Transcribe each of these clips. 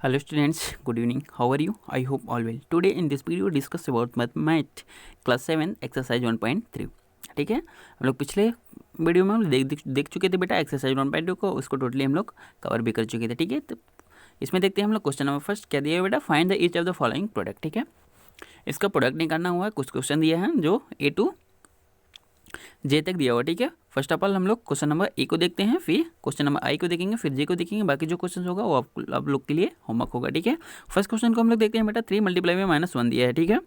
Hello students, good evening. How are you? I hope all well. Today in this video discuss about math class 7 exercise 1.3. ठीक है, हम लोग पिछले video में हम देख चुके थे बेटा एक्सरसाइज 1.2 को, उसको टोटली हम लोग कवर भी कर चुके थे. ठीक है, तो इसमें देखते हैं हम लोग क्वेश्चन नंबर फर्स्ट क्या दिया है बेटा, find the each of the following product. ठीक है, इसका प्रोडक्ट निकालना हुआ है. कुछ क्वेश्चन दिया है जो ए टू जे तक दिया हुआ. ठीक है, फर्स्ट ऑफ ऑल हम लोग क्वेश्चन नंबर ए को देखते हैं, फिर क्वेश्चन नंबर आई को देखेंगे, फिर जे को देखेंगे. बाकी जो क्वेश्चन होगा वो आप लोग के लिए होमवर्क होगा. ठीक है, फर्स्ट क्वेश्चन को हम लोग देखते हैं बेटा, 3 मल्टीप्लाई में -1 दिया है. ठीक है,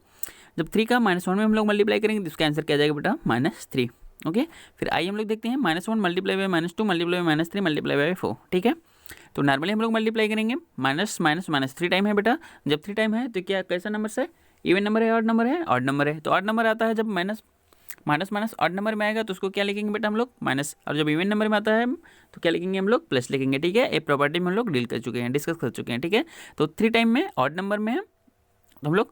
जब 3 का -1 में हम लोग मल्टीप्लाई करेंगे तो इसका आंसर क्या जाएगा बेटा, -3. ओके, फिर आई हम लोग देखते हैं, -1 multiply by -2 multiply by -3 multiply by 4. ठीक है, तो नॉर्मली हम लोग मल्टीप्लाई करेंगे, -3 टाइम है बेटा. जब 3 टाइम है तो क्या कैसा नंबर है, इवन नंबर है, ऑड नंबर है, ऑड नंबर है. तो ऑड नंबर आता है जब माइनस ऑड नंबर में आएगा तो उसको क्या लिखेंगे बेटा हम लोग माइनस, और जब इवन नंबर में आता है तो क्या लिखेंगे हम लोग प्लस लिखेंगे. ठीक है, एक प्रॉपर्टी में हम लोग डील कर चुके हैं, डिस्कस कर चुके हैं. ठीक है, तो 3 टाइम में ऑड नंबर में है तो हम लोग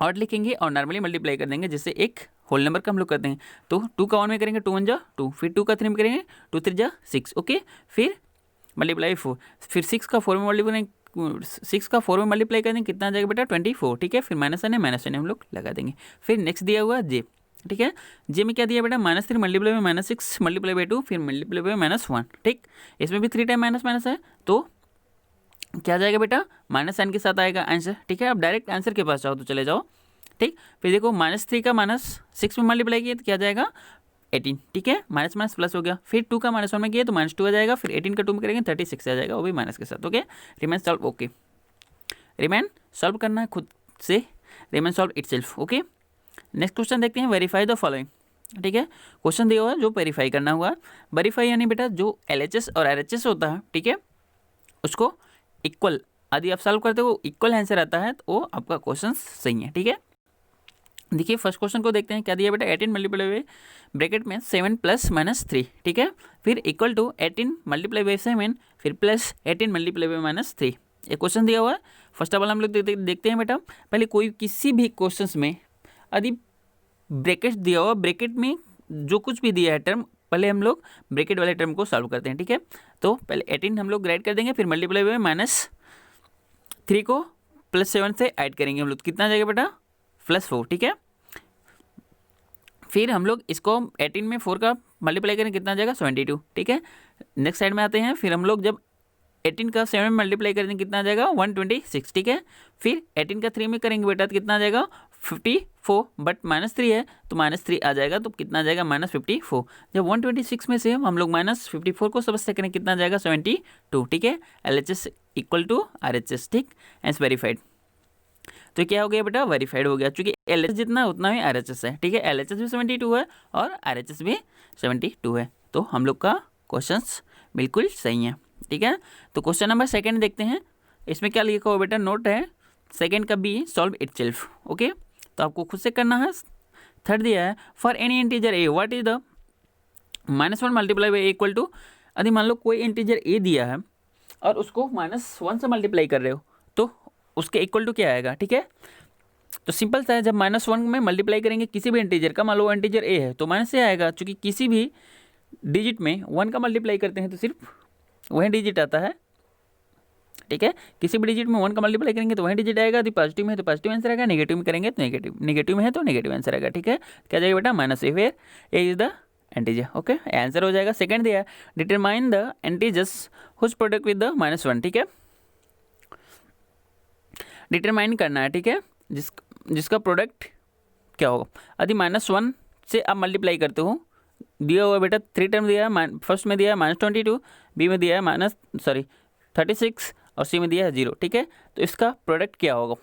ऑड लिखेंगे और नॉर्मली मल्टीप्लाई कर देंगे, जैसे एक होल नंबर का हम लोग करते हैं. तो 2 का 1 में करेंगे, 2 1 जा 2, फिर 2 का 3 में करेंगे, 2 3 जा 6. ओके, फिर मल्टीप्लाई 4, फिर 6 का 4 में मल्टीप्लाई 6 का 4 में मल्टीप्लाई कर देंगे, कितना आ जाएगा बेटा 24. ठीक है, फिर माइनस है हम लोग लगा देंगे. फिर नेक्स्ट दिया हुआ जे. ठीक है, जे में क्या दिया बेटा, -3 मल्टीप्लाई में -6 मल्टीप्लाई बाय 2 फिर मल्टीप्लाई बाय -1. ठीक, इसमें भी 3 टाइम माइनस है तो क्या जाएगा बेटा, -साइन के साथ आएगा आंसर. ठीक है, अब डायरेक्ट आंसर के पास जाओ तो चले जाओ. ठीक, फिर देखो -3 का -6 में मल्टीप्लाई किया तो क्या जाएगा 18. ठीक है, माइनस माइनस प्लस हो गया. फिर 2 का -1 में किया तो -2 आ जाएगा. फिर 18 का 2 में करेंगे 36 आ जाएगा, वो भी माइनस के साथ. Okay, remain solve. Okay, remain solve करना है खुद से, remain solve itself. Okay, next question देखते हैं, वेरीफाई द फॉलोइंग. ठीक है, क्वेश्चन दिया हुआ है जो वेरीफाई करना हुआ. वेरीफाई यानी बेटा जो LHS और RHS होता है, ठीक है, उसको इक्वल यदि आप सॉल्व करते हो इक्वल आंसर आता है तो वो आपका क्वेश्चन सही है. ठीक है, देखिए फर्स्ट क्वेश्चन को देखते हैं, क्या दिया बेटा, 18 मल्टीप्लाई बाई ब्रैकेट में 7 + -3. ठीक है, फिर इक्वल टू 18 मल्टीप्लाई बाई 7 फिर प्लस 18 मल्टीप्लाई बाई -3. ये क्वेश्चन दिया हुआ है. फर्स्ट ऑफ ऑल हम लोग देखते हैं बेटा, पहले कोई किसी भी क्वेश्चन में यदि ब्रैकेट दिया हुआ, ब्रैकेट में जो कुछ भी दिया है टर्म, पहले हम लोग ब्रैकेट वाले टर्म को सॉल्व करते हैं. ठीक है, तो पहले 18 हम लोग राइट कर देंगे, फिर मल्टीप्लाई बाई -3 को +7 से ऐड करेंगे हम लोग, कितना आ जाएगा बेटा +4. ठीक है, फिर हम लोग इसको 18 में 4 का मल्टीप्लाई करें, कितना आ जाएगा 72. ठीक है, नेक्स्ट साइड में आते हैं, फिर हम लोग जब 18 का 7 में मल्टीप्लाई करेंगे कितना आ जाएगा 126. ठीक है, फिर 18 का 3 में करेंगे बेटा तो कितना आ जाएगा 54, बट -3 है तो -3 आ जाएगा, तो कितना आ जाएगा -54. जब 126 में से हम लोग -54 को सबसे करें, कितना आ जाएगा 72. ठीक है, LHS इक्वल टू RHS. ठीक, एंस वेरीफाइड. तो क्या हो गया बेटा, वेरीफाइड हो गया, क्योंकि LHS जितना उतना ही RHS है. ठीक है, LHS भी 72 है और RHS भी 72 है, तो हम लोग का क्वेश्चन बिल्कुल सही है. ठीक है, तो क्वेश्चन नंबर सेकंड देखते हैं, इसमें क्या लिखा हुआ बेटा, नोट है सेकंड का बी सॉल्व इटसेल्फ. ओके, तो आपको खुद से करना है. थर्ड दिया है, for any integer a what is the -1 multiply by equal to, यदि मान लो कोई इंटीजर ए दिया है और उसको -1 से मल्टीप्लाई कर रहे हो तो उसके इक्वल टू क्या आएगा. ठीक है, तो सिंपल सा है, जब -1 में मल्टीप्लाई करेंगे किसी भी इंटीजर का, मान लो इंटीजर ए है तो माइनस से आएगा, क्योंकि किसी भी डिजिट में 1 का मल्टीप्लाई करते हैं तो सिर्फ वही डिजिट आता है. ठीक है, किसी भी डिजिट में 1 का मल्टीप्लाई करेंगे तो वही डिजिट आएगा. यदि पॉजिटिव में है तो पॉजिटिव आंसर आएगा, नेगेटिव में करेंगे तो नेगेटिव में है तो नेगेटिव आंसर आएगा. ठीक है, क्या जाएगा बेटा -a, where a is the integer. Okay, answer हो जाएगा. सेकंड दिया, determine the integers whose product with the -1. ठीक है, डिटरमाइन करना है. ठीक है, जिसका प्रोडक्ट क्या होगा. यदि -1 से आप मल्टीप्लाई करते हो, दिया हुआ बेटा 3 टर्म दिया है, फर्स्ट में दिया है -22, बी में दिया है -36 और सी में दिया है 0. ठीक है, तो इसका प्रोडक्ट क्या होगा.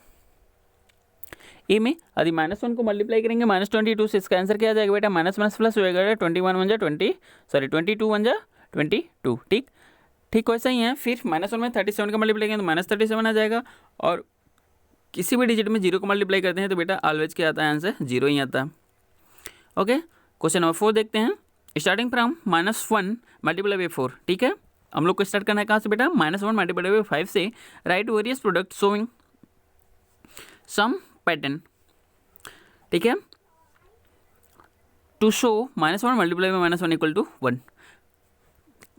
ए में यदि -1 को मल्टीप्लाई करेंगे -22 से, इसका आंसर क्या आ जाएगा बेटा, माइनस माइनस प्लस हो जाएगा, 21 1 जा 22 1 जा 22. ठीक, ठीक वैसा ही है. फिर -1 में 37 का मल्टीप्लाई करेंगे तो -37 आ जाएगा, और किसी भी डिजिट में 0 को मल्टीप्लाई करते हैं तो बेटा ऑलवेज क्या आता है, आंसर 0 ही आता है. ओके, क्वेश्चन नंबर 4 देखते हैं, स्टार्टिंग फ्रॉम -1 मल्टीप्लाई बाई 4. ठीक है, हम लोग को स्टार्ट करना है कहाँ से बेटा, -1 मल्टीप्लाई बाई 5 से. Right various product showing some pattern. ठीक है, to show -1 multiply by -1 equal to 1.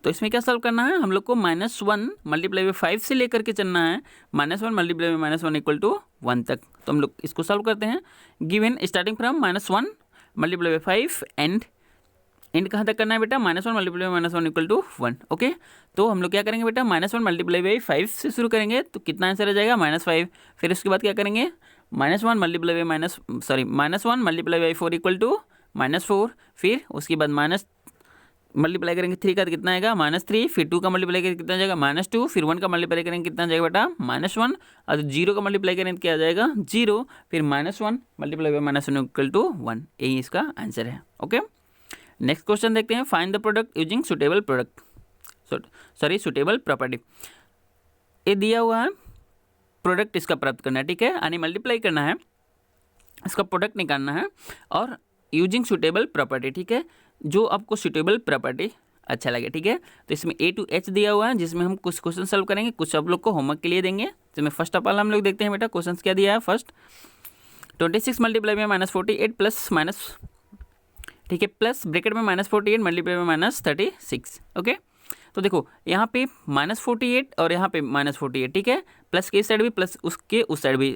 तो इसमें क्या सॉल्व करना है, हम लोग को -1 मल्टीप्लाई बाई 5 से लेकर के चलना है -1 मल्टीप्लाई बाई -1 इक्वल टू 1 तक। तो हम लोग इसको सॉल्व करते हैं। Given starting from -1 multiply by 5 and कहाँ तक करना है बेटा, -1 multiply by -1 equal to 1। Okay, तो हम लोग क्या करेंगे बेटा, -1 मल्टीप्लाई बाई 5 से शुरू करेंगे तो कितना आंसर आ जाएगा -5। फिर उसके बाद क्या करेंगे, -1 multiply by -1 multiply by 4 equal to -4। फिर उसके बाद माइनस मल्टीप्लाई करेंगे 3 का तो कितना आएगा -3। फिर 2 का मल्टीप्लाई करेंगे कितना जाएगा -2। फिर 1 का मल्टीप्लाई करेंगे कितना जाएगा बेटा -1। और 0 का मल्टीप्लाई करेंगे क्या आ जाएगा 0। फिर -1 मल्टीप्लाई बाई -1 इक्वल टू 1। यही इसका आंसर है। ओके, नेक्स्ट क्वेश्चन देखते हैं। Find the product using suitable suitable property. ये दिया हुआ है प्रोडक्ट इसका प्राप्त करना है, ठीक है, यानी मल्टीप्लाई करना है, इसका प्रोडक्ट निकालना है और यूजिंग सुटेबल प्रॉपर्टी, ठीक है, जो आपको सुटेबल प्रॉपर्टी अच्छा लगे, ठीक है। तो इसमें A to H दिया हुआ है जिसमें हम कुछ क्वेश्चन सॉल्व करेंगे, कुछ आप लोग को होमवर्क के लिए देंगे। जिसमें फर्स्ट ऑफ ऑल हम लोग देखते हैं बेटा क्वेश्चन क्या दिया है। फर्स्ट 26 मल्टीप्लाई में -48 प्लस माइनस, ठीक है, प्लस ब्रैकेट में -48 मल्टीप्लाई में -36। ओके, तो देखो यहाँ पे -48 और यहाँ पे -48, ठीक है, प्लस के इस साइड भी प्लस उसके उस साइड भी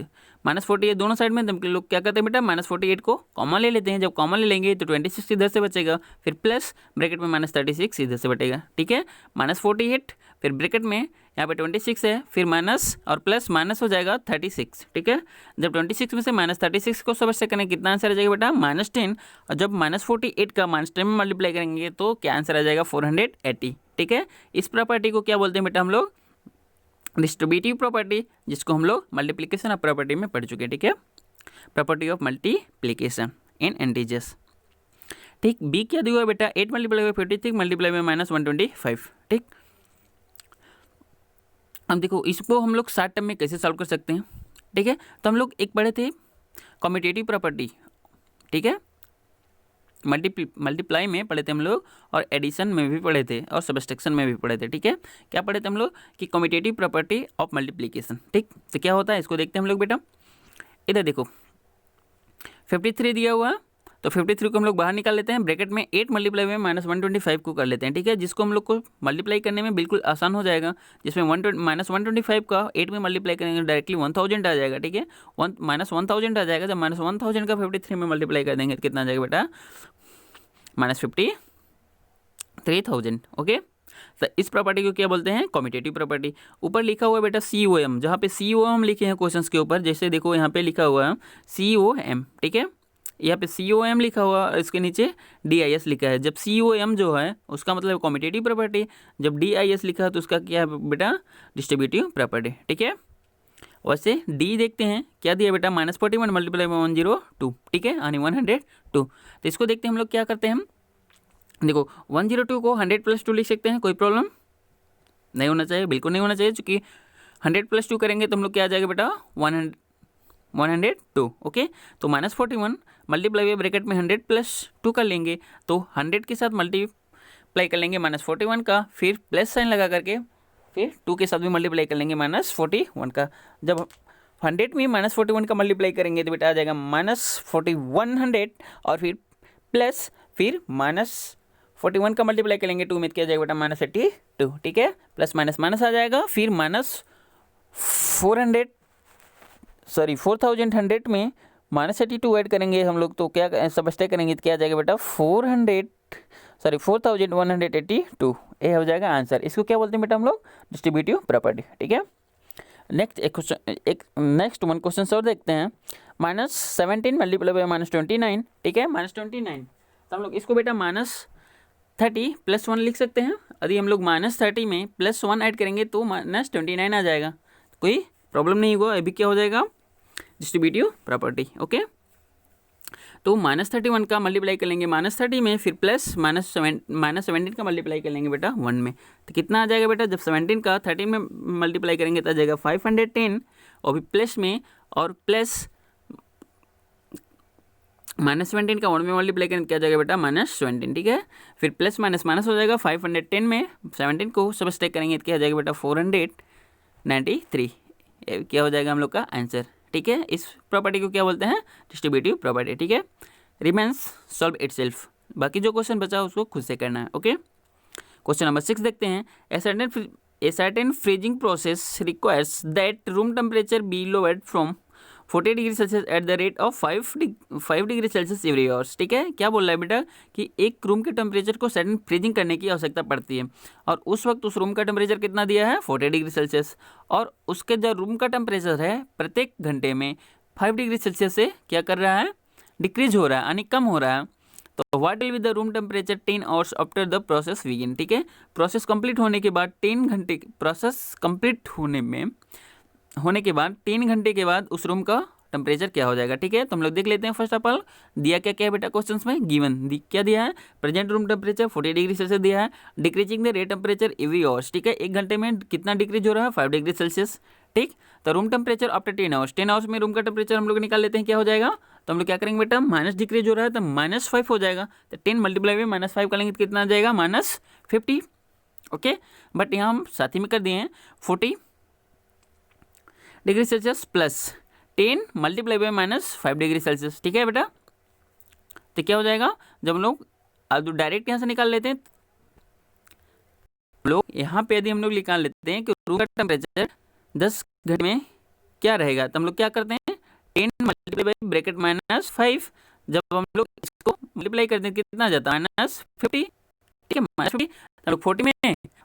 -48 दोनों साइड में। हम लोग क्या करते हैं बेटा -48 को कॉमन ले लेते हैं। जब कॉमन ले लेंगे तो 26 इधर से बचेगा, फिर प्लस ब्रैकेट में -36 इधर से बचेगा, ठीक है, -48 फिर ब्रैकेट में यहाँ पे 26 है, फिर माइनस और प्लस माइनस हो जाएगा 36, ठीक है। जब 26 में से -36 को सबसे करेंगे कितना आंसर आ जाएगा बेटा -10। और जब -48 का -10 में मल्टीप्लाई करेंगे तो क्या आंसर आ जाएगा 480, ठीक है। इस प्रॉपर्टी को क्या बोलते हैं बेटा हम लोग, डिस्ट्रीब्यूटिव प्रॉपर्टी, जिसको हम लोग मल्टीप्लिकेशन ऑफ प्रॉपर्टी में पढ़ चुके हैं, ठीक है, property of multiplication in integers. ठीक, बी क्या दिया हुआ बेटा 8 मल्टीप्लाई बाई 56 मल्टीप्लाई बाई -125, ठीक। अब देखो इसको हम लोग शॉर्ट टर्म में कैसे सॉल्व कर सकते हैं, ठीक है। तो हम लोग एक पढ़े थे कम्यूटेटिव प्रॉपर्टी, ठीक है, मल्टीप्लाई में पढ़े थे हम लोग, और एडिशन में भी पढ़े थे और सब्सट्रैक्शन में भी पढ़े थे, ठीक है। क्या पढ़े थे हम लोग कि कम्यूटेटिव प्रॉपर्टी ऑफ मल्टीप्लिकेशन, ठीक। तो क्या होता है इसको देखते हैं हम लोग बेटा। इधर देखो 53 दिया हुआ, तो 53 को हम लोग बाहर निकाल लेते हैं, ब्रैकेट में 8 मल्टीप्लाई में -125 को कर लेते हैं, ठीक है, जिसको हम लोग को मल्टीप्लाई करने में बिल्कुल आसान हो जाएगा। जिसमें -125 का 8 में मल्टीप्लाई करेंगे डायरेक्टली 1000 आ जाएगा, ठीक है, -1000 आ जाएगा। जब -1000 का 53 में मल्टीप्लाई कर देंगे तो कितना आ जाएगा बेटा -53,000। ओके, तो इस प्रॉपर्टी को क्या बोलते हैं कम्यूटेटिव प्रॉपर्टी। ऊपर लिखा हुआ है बेटा COM, जहाँ पे COM लिखे हैं क्वेश्चंस के ऊपर, जैसे देखो यहाँ पे लिखा हुआ है COM, ठीक है, यहाँ पे COM लिखा हुआ और इसके नीचे DIS लिखा है। जब COM जो है उसका मतलब कम्यूटेटिव प्रॉपर्टी, जब DIS लिखा है तो उसका क्या है बेटा डिस्ट्रीब्यूटिव प्रॉपर्टी, ठीक है। वैसे D देखते हैं क्या दिया बेटा -41 मल्टीप्लाई बाई 102, ठीक है, यानी 102। तो इसको देखते हैं हम लोग क्या करते हैं। हम देखो 102 को 100 + 2 लिख सकते हैं, कोई प्रॉब्लम नहीं होना चाहिए, बिल्कुल नहीं होना चाहिए, क्योंकि 100 + 2 करेंगे तो हम लोग क्या आ जाएगा बेटा 102। ओके, तो -41 मल्टीप्लाई बाई ब्रैकेट में 100 + 2 कर लेंगे, तो 100 के साथ मल्टीप्लाई कर लेंगे -41 का, फिर प्लस साइन लगा करके फिर 2 के साथ भी मल्टीप्लाई कर लेंगे -41 का। जब 100 में -41 का मल्टीप्लाई करेंगे तो बेटा आ जाएगा -4100, और फिर प्लस फिर -41 का मल्टीप्लाई करेंगे 2 में क्या जाएगा बेटा -82, ठीक है, प्लस माइनस माइनस आ जाएगा। फिर -4100 में -82 ऐड करेंगे हम लोग, तो क्या सबस्ट्रैक्ट करेंगे तो क्या आ जाएगा बेटा 4182, ये हो जाएगा आंसर। इसको क्या बोलते हैं बेटा हम लोग डिस्ट्रीब्यूटिव प्रॉपर्टी, ठीक है। नेक्स्ट वन क्वेश्चन और देखते हैं। -17 मल्टीप्लाई बाई -29, ठीक है, -29, तो हम लोग इसको बेटा -30 + 1 लिख सकते हैं। यदि हम लोग -30 में +1 ऐड करेंगे तो -29 आ जाएगा, कोई प्रॉब्लम नहीं होगा। अभी क्या हो जाएगा डिस्ट्रीब्यूटिव प्रॉपर्टी। ओके, तो -31 का मल्टीप्लाई कर लेंगे -30 में, फिर प्लस -17 का मल्टीप्लाई कर लेंगे बेटा 1 में, तो कितना आ जाएगा बेटा जब 17 का 13 में मल्टीप्लाई करेंगे तो आ जाएगा 510, और भी प्लस में, और प्लस -17 का 1 में मल्टीप्लाई करेंगे क्या जाएगा बेटा -17, ठीक है, फिर प्लस माइनस माइनस हो जाएगा 510 में 17 को सबस्ट्रैक्ट करेंगे तो क्या हो जाएगा बेटा 493, क्या हो जाएगा हम लोग का आंसर, ठीक है। इस प्रॉपर्टी को क्या बोलते हैं डिस्ट्रीब्यूटिव प्रॉपर्टी, ठीक है। रिमेंस सॉल्व इटसेल्फ, बाकी जो क्वेश्चन बचा उसको खुद से करना है। ओके, क्वेश्चन नंबर 6 देखते हैं। A certain freezing process requires that room temperature be lowered from 40 degree Celsius at the rate of 5 degree Celsius every hours. ठीक है, क्या बोल रहा है बेटा कि एक रूम के टेम्परेचर को सडन फ्रीजिंग करने की आवश्यकता पड़ती है और उस वक्त उस रूम का टेम्परेचर कितना दिया है 40 डिग्री सेल्सियस, और उसके जो रूम का टेम्परेचर है प्रत्येक घंटे में 5 डिग्री सेल्सियस से क्या कर रहा है, डिक्रीज हो रहा है, यानी कम हो रहा है। तो what will be the room temperature 10 hours after the process begin. ठीक है, प्रोसेस कंप्लीट होने के बाद 10 घंटे, प्रोसेस कंप्लीट होने के बाद 3 घंटे के बाद उस रूम का टेम्परेचर क्या हो जाएगा। ठीक है, तो हम लोग देख लेते हैं। फर्स्ट ऑफ ऑल दिया क्या क्या है बेटा क्वेश्चंस में, गिवन क्या दिया है, present room temperature 40 degree Celsius दिया है, decreasing the rate temperature every hours. ठीक है, एक घंटे में कितना डिक्रीज हो रहा है 5 डिग्री सेल्सियस। ठीक, तो room temperature after 10 hours, 10 hours में रूम का टेम्परेचर हम लोग निकाल लेते हैं, क्या हो जाएगा। तो हम लोग क्या करेंगे बेटा, माइनस डिक्रीज हो रहा है तो -5 हो जाएगा, तो 10 मल्टीप्लाई में -5 करेंगे तो कितना आ जाएगा -50। ओके, बट यहाँ हम साथ ही में कर दिए हैं 40 degree Celsius plus 10 multiply by -5 degree Celsius. ठीक है बेटा, तो क्या हो जाएगा, जब हम लोग अब डायरेक्ट यहाँ से निकाल लेते हैं, लोग यहाँ पे यदि हम लोग निकाल लेते हैं कि रूम का टेम्परेचर 10 घंटे में क्या रहेगा, तो हम लोग क्या करते हैं 10 मल्टीप्लाई बाई ब्रैकेट -5, जब हम लोग इसको मल्टीप्लाई करते हैं कितना जाता है -50। ठीक है, -50 हम लोग 40 में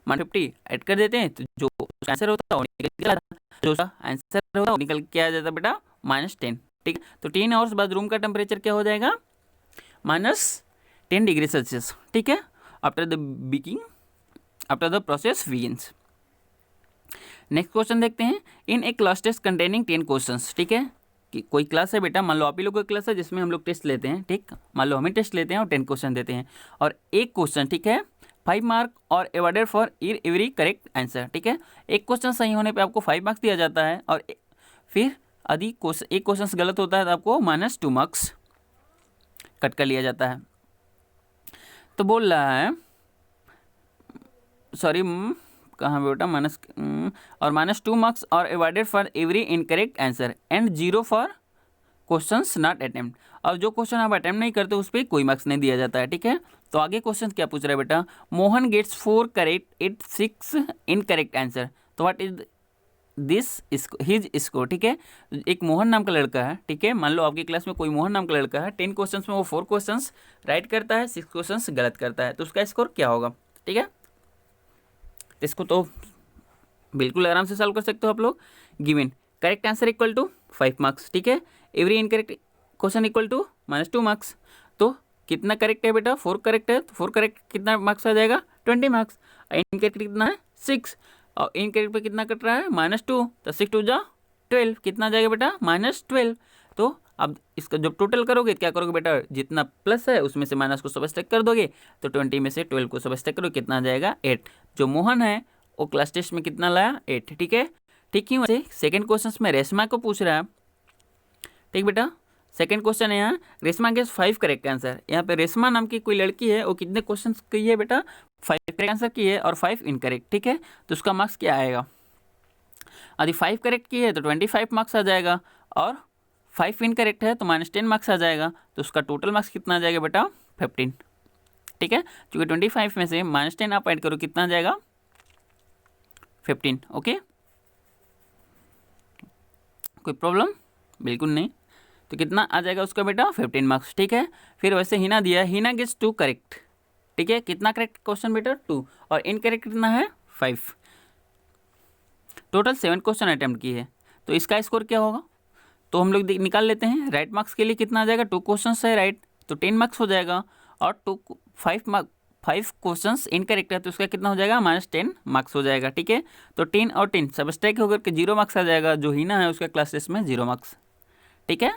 -50 ऐड कर देते हैं, तो जो आंसर होता है वो निकल जाता है, जो आंसर होगा वो निकल के आ जाता है बेटा -10। ठीक है, तो 3 आवर्स बाद रूम का टेम्परेचर क्या हो जाएगा -10 डिग्री सेल्सियस। ठीक है, after the process begins. Next question देखते हैं। इन ए क्लास टेस्ट कंटेनिंग 10 क्वेश्चंस। ठीक है, कि कोई क्लास है बेटा, मान लो आप ही लोगों की क्लास है जिसमें हम लोग टेस्ट लेते हैं। ठीक, मान लो हमें टेस्ट लेते हैं और 10 क्वेश्चन देते हैं और एक क्वेश्चन, ठीक है, 5 मार्क और awarded for every correct answer. ठीक है, एक क्वेश्चन सही होने पे आपको 5 मार्क्स दिया जाता है और फिर यदि एक क्वेश्चन गलत होता है तो आपको -2 मार्क्स कट कर लिया जाता है। तो बोल रहा है, सॉरी कहाँ बेटा, और -2 मार्क्स और awarded for every incorrect answer and 0 for questions not attempt. और जो क्वेश्चन आप अटेम्प्ट नहीं करते उस पर कोई मार्क्स नहीं दिया जाता है। ठीक है, तो आगे क्वेश्चन क्या पूछ रहा है बेटा, Mohan gets 4 correct 6 incorrect answer, तो what is this his score. ठीक है, एक मोहन नाम का लड़का है। ठीक है, मान लो आपकी क्लास में कोई मोहन नाम का लड़का है, 10 क्वेश्चन में वो 4 क्वेश्चन राइट करता है, 6 क्वेश्चन गलत करता है, तो उसका स्कोर क्या होगा। ठीक है, इसको तो बिल्कुल आराम से सॉल्व कर सकते हो आप लोग। Given correct answer equal to 5 marks. ठीक है, every incorrect question equal to -2 marks. तो कितना करेक्ट है बेटा, 4 करेक्ट है, तो 4 करेक्ट कितना मार्क्स आ जाएगा 20 मार्क्स। इनकरेक्ट कितना है 6, और इनकरेक्ट पे कितना कट रहा है -2, तो 6 2 जा 12, कितना आ जाएगा बेटा -12। तो अब इसका जब टोटल करोगे क्या करोगे बेटा, जितना प्लस है उसमें से माइनस को सबस्ट्रैक्ट कर दोगे, तो 20 में से 12 को सबस्ट्रैक्ट करोगे, कितना आ जाएगा 8। जो मोहन है वो क्लास टेस्ट में कितना लाया 8। ठीक है, ठीक ही वैसे सेकेंड क्वेश्चन में रेशमा को पूछ रहा है। ठीक बेटा, सेकंड क्वेश्चन है यहाँ, रेशमा गेट्स 5 करेक्ट आंसर। यहाँ पे रेशमा नाम की कोई लड़की है, वो कितने क्वेश्चन की है बेटा 5 करेक्ट आंसर की है और 5 इनकरेक्ट। ठीक है, तो उसका मार्क्स क्या आएगा, यदि 5 करेक्ट की है तो 25 मार्क्स आ जाएगा और 5 इनकरेक्ट है तो -10 मार्क्स आ जाएगा, तो उसका टोटल मार्क्स कितना आ जाएगा बेटा 15। ठीक है, क्योंकि 25 में से -10 आप ऐड करो, कितना आ जाएगा 15। ओके, कोई प्रॉब्लम बिल्कुल नहीं, तो कितना आ जाएगा उसका बेटा 15 मार्क्स। ठीक है, फिर वैसे हिना दिया है, हिना गेट्स 2 करेक्ट। ठीक है, कितना करेक्ट क्वेश्चन बेटा 2, और इनकरेक्ट कितना है 5। टोटल 7 क्वेश्चन अटेम्प्ट की है, तो इसका स्कोर क्या होगा, तो हम लोग निकाल लेते हैं। राइट मार्क्स के लिए कितना आ जाएगा, 2 क्वेश्चन है राइट, तो 10 मार्क्स हो जाएगा, और 5 क्वेश्चन इनकरेक्ट है तो उसका कितना हो जाएगा -10 मार्क्स हो जाएगा। ठीक है, तो 10 और 10 सबस्ट्रैक्ट होकर के 0 मार्क्स आ जाएगा। जो हिना है उसका क्लास टेस्ट में 0 मार्क्स। ठीक है,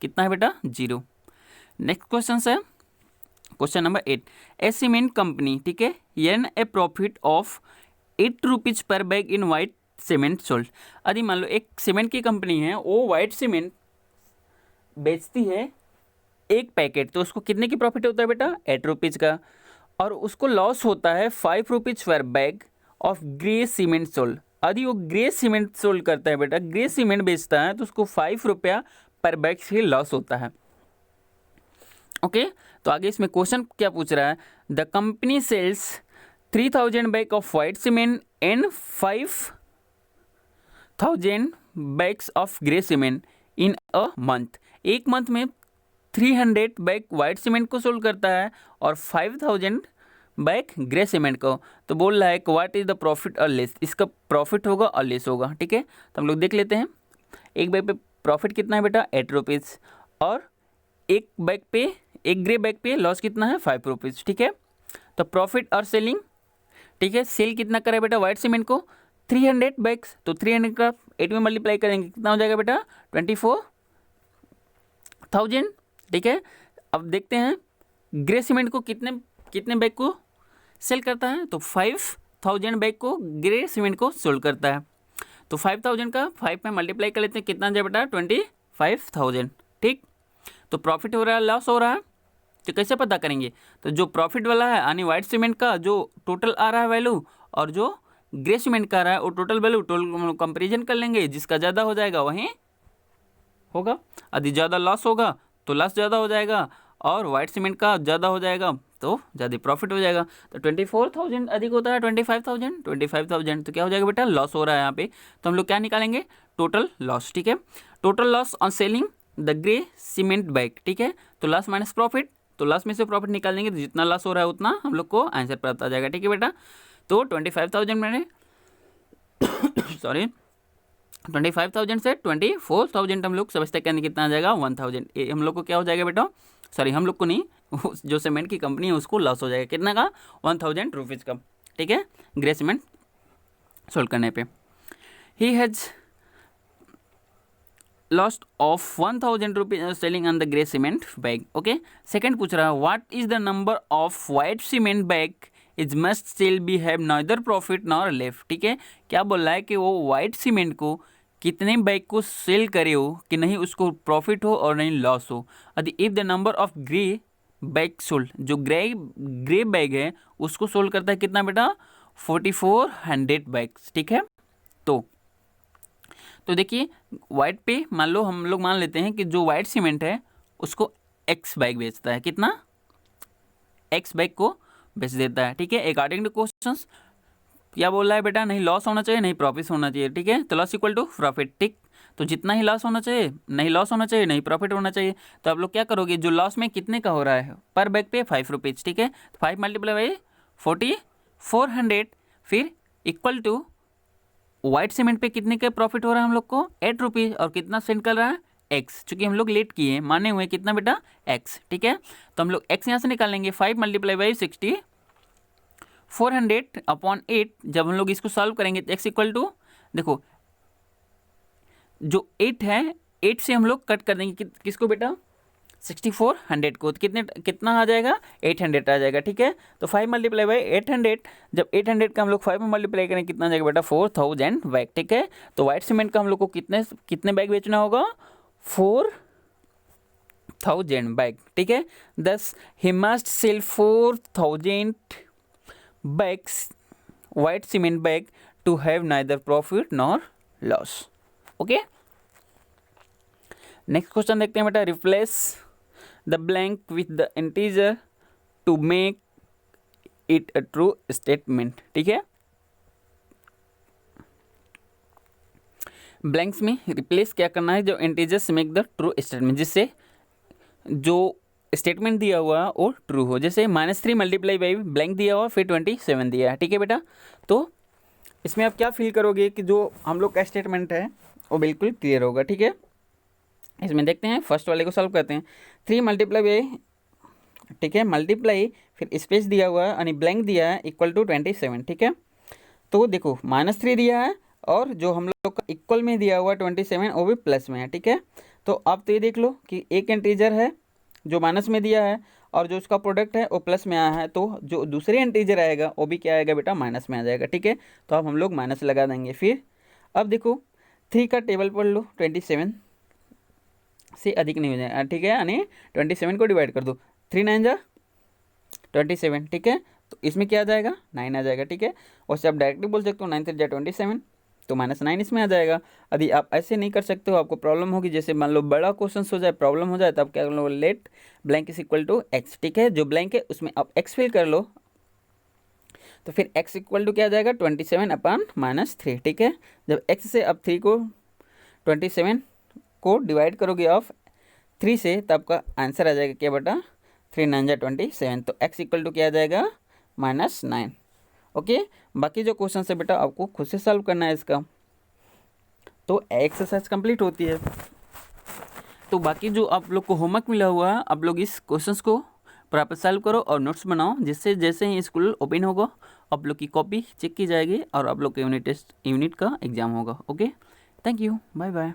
कितना है बेटा 0। नेक्स्ट क्वेश्चन है क्वेश्चन नंबर 8। ए सीमेंट कंपनी, ठीक है, earn A profit of 8 rupees per bag in white cement sold. यदि मान लो एक सीमेंट की कंपनी है, वो वाइट सीमेंट बेचती है एक पैकेट, तो उसको कितने की प्रॉफिट होता है बेटा 8 रुपीज़ का, और उसको लॉस होता है 5 rupees per bag of grey cement sold. यदि वो ग्रे सीमेंट सोल्ड करता है बेटा, ग्रे सीमेंट बेचता है, तो उसको 5 रुपया पर बैग से लॉस होता है। ओके, तो आगे इसमें क्वेश्चन क्या पूछ रहा है, the company sells 3000 bag of white cement and 5000 bags of grey cement in a month. एक मंथ में 300 बैग वाइट सीमेंट को सोल्व करता है और 5000 बैग ग्रे सीमेंट को। तो बोल रहा है कि व्हाट इज द प्रॉफिट और लेस, इसका प्रॉफिट होगा और लेस होगा। ठीक है, तो हम लोग देख लेते हैं। एक बैग पे प्रॉफिट कितना है बेटा 8 रुपीज़, और एक ग्रे बैग पे लॉस कितना है 5 रुपीज़। ठीक है, तो प्रॉफिट और सेलिंग, ठीक है, सेल कितना करे बेटा वाइट सीमेंट को 300 बैग्स, तो 300 का 8 में मल्टीप्लाई करेंगे कितना हो जाएगा बेटा 24,000। ठीक है, अब देखते हैं ग्रे सीमेंट को कितने बैग को सेल करता है, तो 5000 बैग को ग्रे सीमेंट को सोल्ड करता है। तो 5000 का 5 में मल्टीप्लाई कर लेते हैं कितना जाए बेटा 25,000। ठीक, तो प्रॉफिट हो रहा है लॉस हो रहा है, तो कैसे पता करेंगे, तो जो प्रॉफिट वाला है यानी वाइट सीमेंट का जो टोटल आ रहा है वैल्यू और जो ग्रे सीमेंट का आ रहा है वो टोटल वैल्यू कंपेरिजन कर लेंगे, जिसका ज़्यादा हो जाएगा वहीं होगा। यदि ज़्यादा लॉस होगा तो लॉस ज़्यादा हो जाएगा, और वाइट सीमेंट का ज़्यादा हो जाएगा तो ज़्यादा प्रॉफिट हो जाएगा। तो 24,000 अधिक होता है 25,000, तो क्या हो जाएगा बेटा लॉस हो रहा है यहाँ पे, तो हम लोग क्या निकालेंगे टोटल लॉस। ठीक है, total loss on selling the grey cement bag. ठीक है, तो लॉस माइनस प्रॉफिट, तो लॉस में से प्रॉफिट निकालेंगे तो जितना लॉस हो रहा है उतना हम लोग को आंसर प्राप्त आ जाएगा। ठीक है बेटा, तो 25,000 मैंने सॉरी 25,000 से 24,000 हम लोग समझते हैं कितना आ जाएगा 1,000। ये हम लोग को क्या हो जाएगा बेटा, सॉरी हम लोग को नहीं, जो सीमेंट की कंपनी है उसको लॉस हो जाएगा कितना का 1,000 रुपीज़ का। ठीक है, ग्रे सीमेंट सोल्व करने पे ही has lost of 1,000 rupees selling on the grey cement bag. Okay, second पूछ रहा है what is the number of white cement bag is must sell be have neither profit nor left. ठीक है, क्या बोल रहा है कि वो वाइट सीमेंट को कितने बैग को सेल करे हो कि नहीं उसको प्रॉफिट हो और नहीं लॉस हो। यदि if the number of grey bag sold, जो ग्रे बैग है उसको सोल्ड करता है कितना बेटा 4400 बैग्स। ठीक है, तो देखिए वाइट पे मान लो हम लोग मान लेते हैं कि जो वाइट सीमेंट है उसको एक्स बैग बेचता है, कितना एक्स बैग को बेच देता है। ठीक है, अकॉर्डिंग टू क्वेश्चंस क्या बोल रहा है बेटा नहीं लॉस होना चाहिए नहीं प्रॉफिट होना चाहिए। ठीक है, तो लॉस इक्वल टू प्रॉफिट। ठीक, तो जितना ही लॉस होना चाहिए नहीं लॉस होना चाहिए नहीं प्रॉफिट होना चाहिए। तो आप लोग क्या करोगे, जो लॉस में कितने का हो रहा है पर बैग पे 5 रुपीज़। ठीक है, तो 5 मल्टीप्लाई बाई 4400 फिर इक्वल टू वाइट सीमेंट पे कितने का प्रॉफिट हो रहा है हम लोग को 8 रुपीज़, और कितना सेंड कर रहा है एक्स, चूंकि हम लोग लेट किए माने हुए कितना बेटा एक्स। ठीक है, तो हम लोग एक्स यहाँ से निकालेंगे 5 मल्टीप्लाई बाई 6400 अपॉन 8। जब हम लोग इसको सॉल्व करेंगे तो एक्स इक्वल टू देखो जो 8 है 8 से हम लोग कट कर देंगे किसको बेटा 6400 को, तो कितना आ जाएगा 800 आ जाएगा। ठीक है, तो 5 मल्टीप्लाई बाई 800, जब 800 का हम लोग 5 में मल्टीप्लाई करें कितना आ जाएगा बेटा 4000 बैग। ठीक है, तो वाइट सीमेंट का हम लोग को कितने बैग बेचना होगा 4000 बैग। ठीक है, दस he must sell 4000 bags white cement bag to have neither profit nor loss. Okay, next question देखते हैं बेटा replace the blank with the integer to make it a true statement. ठीक है, ब्लैंक्स में रिप्लेस क्या करना है जो integers make the true statement, जिससे जो स्टेटमेंट दिया हुआ वो ट्रू हो। जैसे -3 मल्टीप्लाई बाई ब्लैंक दिया हुआ फिर 27 दिया है। ठीक है बेटा, तो इसमें आप क्या फील करोगे कि जो हम लोग का स्टेटमेंट है वो बिल्कुल क्लियर होगा। ठीक है, इसमें देखते हैं फर्स्ट वाले को सॉल्व करते हैं। 3 मल्टीप्लाई बाई, ठीक है, मल्टीप्लाई फिर स्पेस दिया हुआ है यानी ब्लैंक दिया है इक्वल टू 27। ठीक है, तो देखो -3 दिया है और जो हम लोग का इक्वल में दिया हुआ 27 वो भी प्लस में है। ठीक है, तो आप तो ये देख लो कि एक इंटीजर है जो माइनस में दिया है और जो उसका प्रोडक्ट है वो प्लस में आया है, तो जो दूसरे इंटीजर आएगा वो भी क्या आएगा बेटा माइनस में आ जाएगा। ठीक है, तो अब हम लोग माइनस लगा देंगे। फिर अब देखो 3 का टेबल पढ़ लो 27 से अधिक नहीं हो जाए। ठीक है, यानी 27 को डिवाइड कर दो 3 9 जा 27। ठीक है, तो इसमें क्या आ जाएगा 9 आ जाएगा। ठीक है, और से आप डायरेक्टली बोल सकते हो 9 3 जा 27, तो -9 इसमें आ जाएगा। यदि आप ऐसे नहीं कर सकते हो आपको प्रॉब्लम होगी, जैसे मान लो बड़ा क्वेश्चन हो जाए प्रॉब्लम हो जाए, तो आप क्या कर लो let blank is equal to X. ठीक है, जो ब्लैंक है उसमें आप एक्स फिल कर लो, तो फिर x इक्वल टू क्या आ जाएगा 27/-3, ठीक है। जब x से अब 3 को 27 को डिवाइड करोगे ऑफ 3 से तो आपका आंसर आ जाएगा क्या बेटा 3 9 जा 27, तो x इक्वल टू क्या आ जाएगा -9। ओके, बाकी जो क्वेश्चन है बेटा आपको खुद से सॉल्व करना है इसका, तो एक्सरसाइज कंप्लीट होती है। तो बाकी जो आप लोग को होमवर्क मिला हुआ है आप लोग इस क्वेश्चंस को प्रॉपर सॉल्व करो और नोट्स बनाओ, जिससे जैसे ही स्कूल ओपन होगा आप लोग की कॉपी चेक की जाएगी और आप लोग के यूनिट का एग्जाम होगा। Okay, thank you, bye bye.